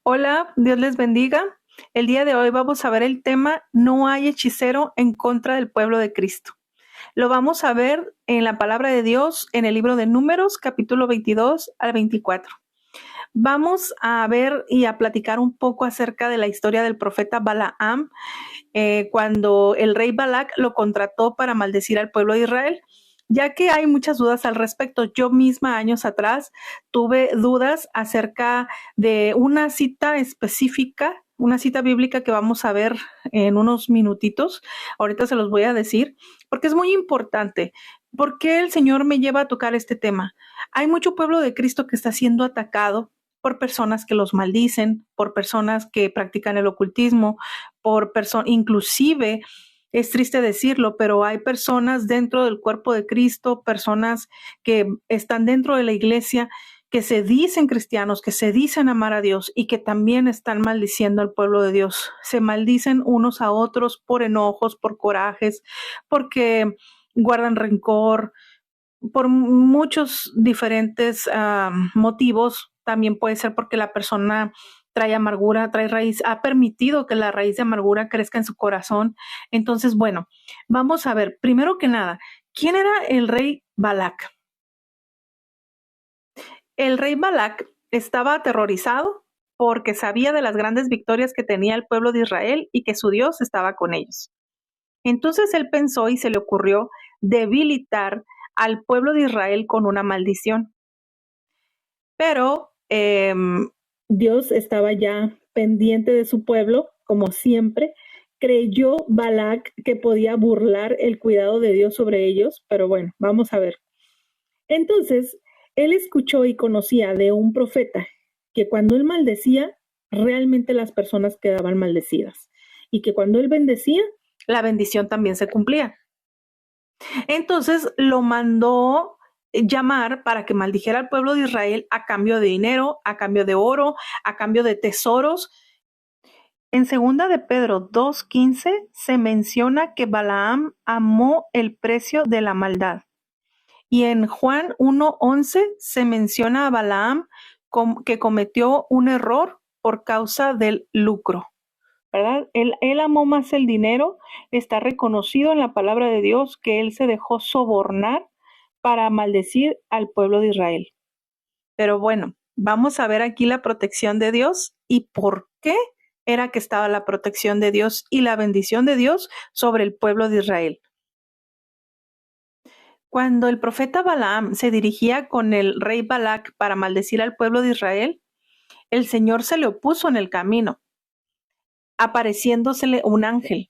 Hola, Dios les bendiga. El día de hoy vamos a ver el tema No hay hechicero en contra del pueblo de Cristo. Lo vamos a ver en la palabra de Dios en el libro de Números, capítulo 22 al 24. Vamos a ver y a platicar un poco acerca de la historia del profeta Balaam, cuando el rey Balac lo contrató para maldecir al pueblo de Israel, ya que hay muchas dudas al respecto. Yo misma años atrás tuve dudas acerca de una cita específica, una cita bíblica que vamos a ver en unos minutitos. Ahorita se los voy a decir, porque es muy importante. ¿Por qué el Señor me lleva a tocar este tema? Hay mucho pueblo de Cristo que está siendo atacado por personas que los maldicen, por personas que practican el ocultismo, por personas, inclusive es triste decirlo, pero hay personas dentro del cuerpo de Cristo, personas que están dentro de la iglesia, que se dicen cristianos, que se dicen amar a Dios y que también están maldiciendo al pueblo de Dios. Se maldicen unos a otros por enojos, por corajes, porque guardan rencor, por muchos diferentes motivos. También puede ser porque la persona trae amargura, trae raíz, ha permitido que la raíz de amargura crezca en su corazón. Entonces, bueno, vamos a ver, primero que nada, ¿quién era el rey Balac? El rey Balac estaba aterrorizado porque sabía de las grandes victorias que tenía el pueblo de Israel y que su Dios estaba con ellos. Entonces él pensó y se le ocurrió debilitar al pueblo de Israel con una maldición. Pero Dios estaba ya pendiente de su pueblo, como siempre. Creyó Balac que podía burlar el cuidado de Dios sobre ellos, pero bueno, vamos a ver. Entonces, él escuchó y conocía de un profeta que cuando él maldecía, realmente las personas quedaban maldecidas. Y que cuando él bendecía, la bendición también se cumplía. Entonces lo mandó llamar para que maldijera al pueblo de Israel a cambio de dinero, a cambio de oro, a cambio de tesoros. En segunda de Pedro 2:15 se menciona que Balaam amó el precio de la maldad. Y en Juan 1:11 se menciona a Balaam que cometió un error por causa del lucro, ¿verdad? Él amó más el dinero. Está reconocido en la palabra de Dios que él se dejó sobornar para maldecir al pueblo de Israel. Pero bueno, vamos a ver aquí la protección de Dios y por qué era que estaba la protección de Dios y la bendición de Dios sobre el pueblo de Israel. Cuando el profeta Balaam se dirigía con el rey Balac para maldecir al pueblo de Israel, el Señor se le opuso en el camino, apareciéndosele un ángel.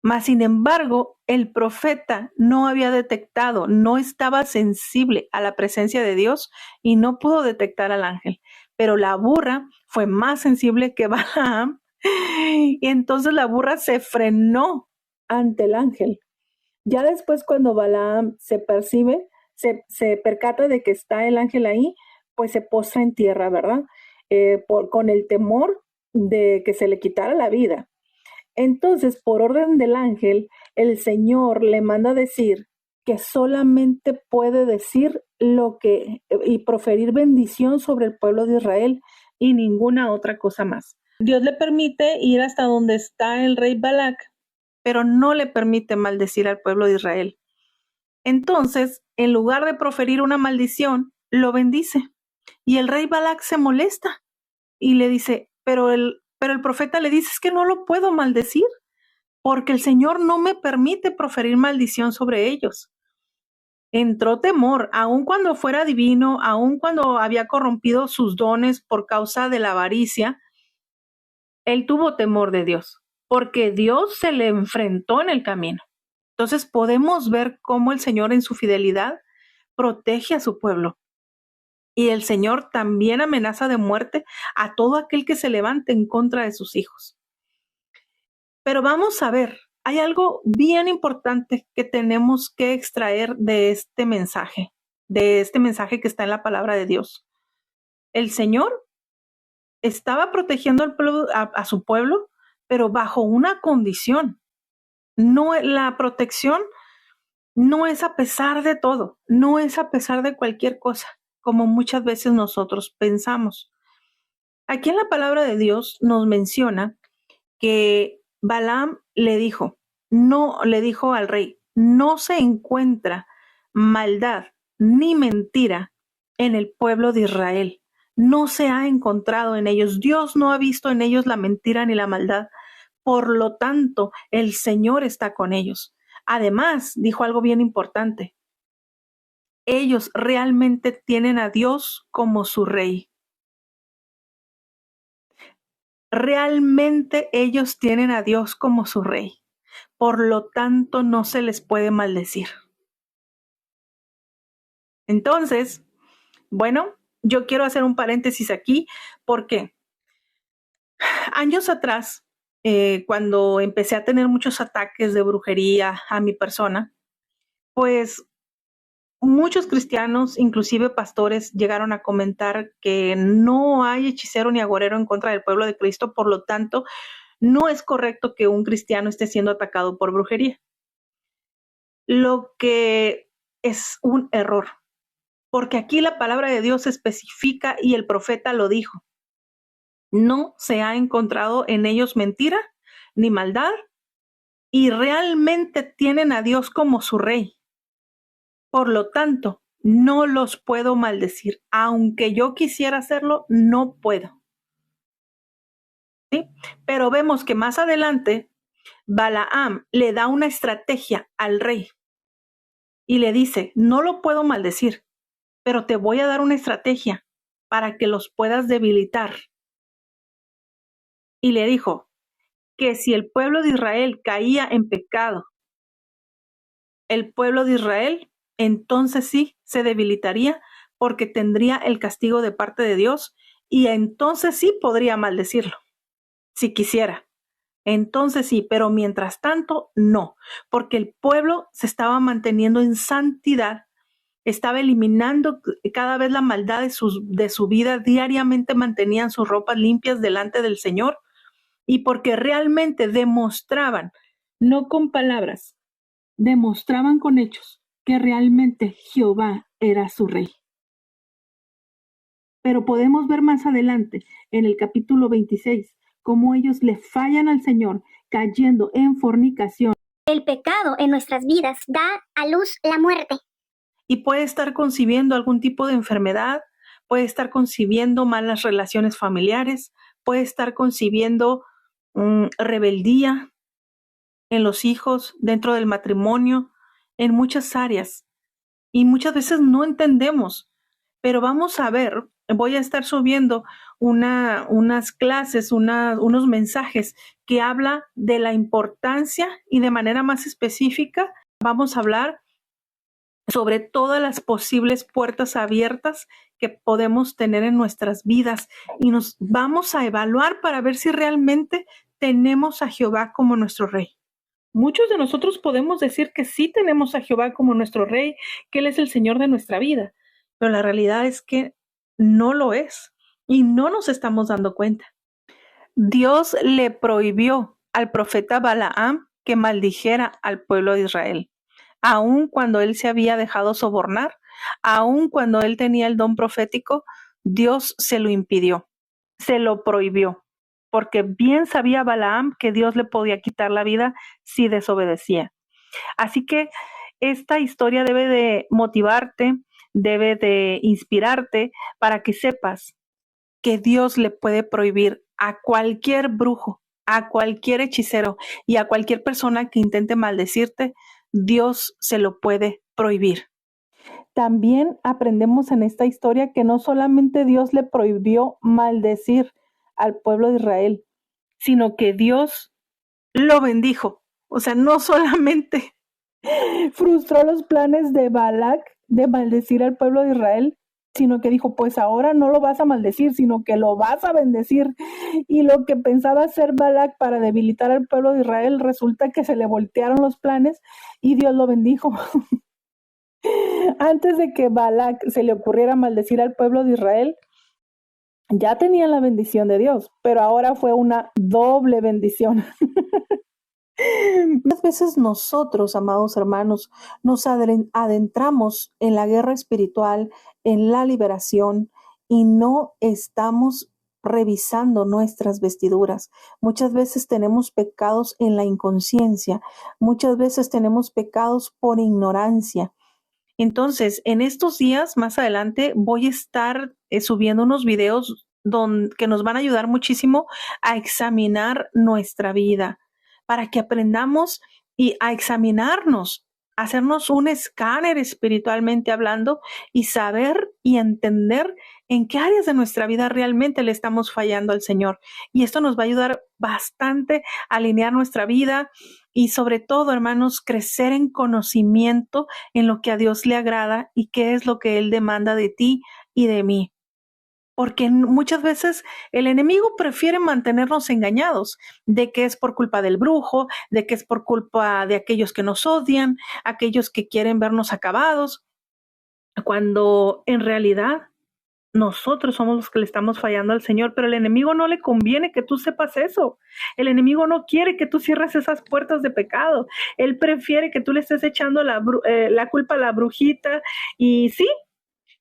Mas, sin embargo, el profeta no había detectado, no estaba sensible a la presencia de Dios y no pudo detectar al ángel. Pero la burra fue más sensible que Balaam y entonces la burra se frenó ante el ángel. Ya después, cuando Balaam se percata de que está el ángel ahí, pues se postra en tierra, ¿verdad? Con el temor de que se le quitara la vida. Entonces, por orden del ángel, el Señor le manda decir que solamente puede decir lo que y proferir bendición sobre el pueblo de Israel y ninguna otra cosa más. Dios le permite ir hasta donde está el rey Balac, pero no le permite maldecir al pueblo de Israel. Entonces, en lugar de proferir una maldición, lo bendice. Y el rey Balac se molesta y le dice, pero el profeta le dice, es que no lo puedo maldecir porque el Señor no me permite proferir maldición sobre ellos. Entró temor, aun cuando fuera divino, aun cuando había corrompido sus dones por causa de la avaricia, él tuvo temor de Dios, porque Dios se le enfrentó en el camino. Entonces podemos ver cómo el Señor en su fidelidad protege a su pueblo. Y el Señor también amenaza de muerte a todo aquel que se levante en contra de sus hijos. Pero vamos a ver, hay algo bien importante que tenemos que extraer de este mensaje que está en la palabra de Dios. El Señor estaba protegiendo al pueblo, a su pueblo, pero bajo una condición. No, la protección no es a pesar de todo, no es a pesar de cualquier cosa, como muchas veces nosotros pensamos. Aquí en la palabra de Dios nos menciona que Balaam le dijo al rey, no se encuentra maldad ni mentira en el pueblo de Israel. No se ha encontrado en ellos. Dios no ha visto en ellos la mentira ni la maldad. Por lo tanto, el Señor está con ellos. Además, dijo algo bien importante. Ellos realmente tienen a Dios como su rey. Realmente ellos tienen a Dios como su rey. Por lo tanto, no se les puede maldecir. Entonces, bueno, yo quiero hacer un paréntesis aquí porque años atrás, cuando empecé a tener muchos ataques de brujería a mi persona, pues muchos cristianos, inclusive pastores, llegaron a comentar que no hay hechicero ni agorero en contra del pueblo de Cristo, por lo tanto, no es correcto que un cristiano esté siendo atacado por brujería. Lo que es un error, porque aquí la palabra de Dios especifica y el profeta lo dijo. No se ha encontrado en ellos mentira ni maldad y realmente tienen a Dios como su rey. Por lo tanto, no los puedo maldecir. Aunque yo quisiera hacerlo, no puedo. ¿Sí? Pero vemos que más adelante, Balaam le da una estrategia al rey y le dice, no lo puedo maldecir, pero te voy a dar una estrategia para que los puedas debilitar. Y le dijo que si el pueblo de Israel caía en pecado, el pueblo de Israel entonces sí se debilitaría porque tendría el castigo de parte de Dios y entonces sí podría maldecirlo, si quisiera. Entonces sí, pero mientras tanto no, porque el pueblo se estaba manteniendo en santidad, estaba eliminando cada vez la maldad de su vida, diariamente mantenían sus ropas limpias delante del Señor y porque realmente demostraban, no con palabras, demostraban con hechos que realmente Jehová era su rey. Pero podemos ver más adelante, en el capítulo 26, cómo ellos le fallan al Señor, cayendo en fornicación. El pecado en nuestras vidas da a luz la muerte. Y puede estar concibiendo algún tipo de enfermedad, puede estar concibiendo malas relaciones familiares, puede estar concibiendo rebeldía en los hijos, dentro del matrimonio, en muchas áreas. Y muchas veces no entendemos, pero vamos a ver, voy a estar subiendo unas clases, unos mensajes que habla de la importancia y de manera más específica vamos a hablar sobre todas las posibles puertas abiertas que podemos tener en nuestras vidas y nos vamos a evaluar para ver si realmente tenemos a Jehová como nuestro rey. Muchos de nosotros podemos decir que sí tenemos a Jehová como nuestro rey, que Él es el Señor de nuestra vida, pero la realidad es que no lo es y no nos estamos dando cuenta. Dios le prohibió al profeta Balaam que maldijera al pueblo de Israel, aun cuando él se había dejado sobornar, aun cuando él tenía el don profético, Dios se lo impidió, se lo prohibió, porque bien sabía Balaam que Dios le podía quitar la vida si desobedecía. Así que esta historia debe de motivarte, debe de inspirarte para que sepas que Dios le puede prohibir a cualquier brujo, a cualquier hechicero y a cualquier persona que intente maldecirte, Dios se lo puede prohibir. También aprendemos en esta historia que no solamente Dios le prohibió maldecir al pueblo de Israel, sino que Dios lo bendijo. O sea, no solamente frustró los planes de Balac de maldecir al pueblo de Israel, sino que dijo, pues ahora no lo vas a maldecir, sino que lo vas a bendecir. Y lo que pensaba hacer Balac para debilitar al pueblo de Israel, resulta que se le voltearon los planes y Dios lo bendijo. Antes de que Balac se le ocurriera maldecir al pueblo de Israel, ya tenían la bendición de Dios, pero ahora fue una doble bendición. Muchas veces nosotros, amados hermanos, nos adentramos en la guerra espiritual, en la liberación, y no estamos revisando nuestras vestiduras. Muchas veces tenemos pecados en la inconsciencia, muchas veces tenemos pecados por ignorancia. Entonces, en estos días, más adelante, voy a estar subiendo unos videos que nos van a ayudar muchísimo a examinar nuestra vida, para que aprendamos y a examinarnos, hacernos un escáner espiritualmente hablando y saber y entender en qué áreas de nuestra vida realmente le estamos fallando al Señor. Y esto nos va a ayudar bastante a alinear nuestra vida y sobre todo, hermanos, crecer en conocimiento en lo que a Dios le agrada y qué es lo que Él demanda de ti y de mí. Porque muchas veces el enemigo prefiere mantenernos engañados de que es por culpa del brujo, de que es por culpa de aquellos que nos odian, aquellos que quieren vernos acabados, cuando en realidad nosotros somos los que le estamos fallando al Señor, pero el enemigo no le conviene que tú sepas eso. El enemigo no quiere que tú cierres esas puertas de pecado. Él prefiere que tú le estés echando la culpa a la brujita. Y sí,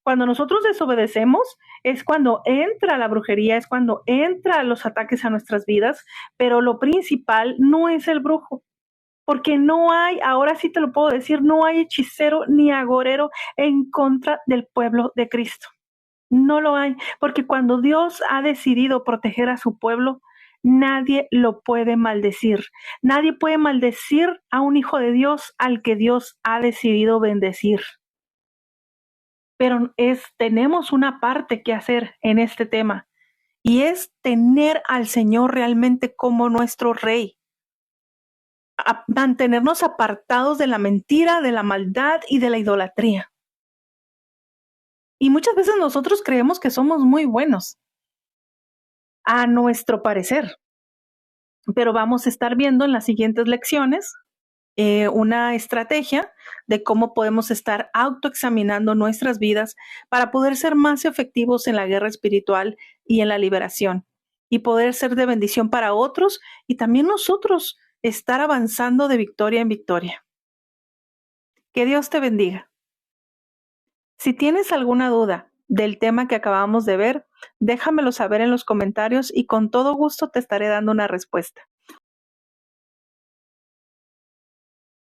cuando nosotros desobedecemos es cuando entra la brujería, es cuando entran los ataques a nuestras vidas, pero lo principal no es el brujo. Porque no hay, ahora sí te lo puedo decir, no hay hechicero ni agorero en contra del pueblo de Cristo. No lo hay, porque cuando Dios ha decidido proteger a su pueblo, nadie lo puede maldecir. Nadie puede maldecir a un hijo de Dios al que Dios ha decidido bendecir. Pero tenemos una parte que hacer en este tema, y es tener al Señor realmente como nuestro Rey. Mantenernos apartados de la mentira, de la maldad y de la idolatría. Y muchas veces nosotros creemos que somos muy buenos, a nuestro parecer. Pero vamos a estar viendo en las siguientes lecciones una estrategia de cómo podemos estar autoexaminando nuestras vidas para poder ser más efectivos en la guerra espiritual y en la liberación, y poder ser de bendición para otros y también nosotros estar avanzando de victoria en victoria. Que Dios te bendiga. Si tienes alguna duda del tema que acabamos de ver, déjamelo saber en los comentarios y con todo gusto te estaré dando una respuesta.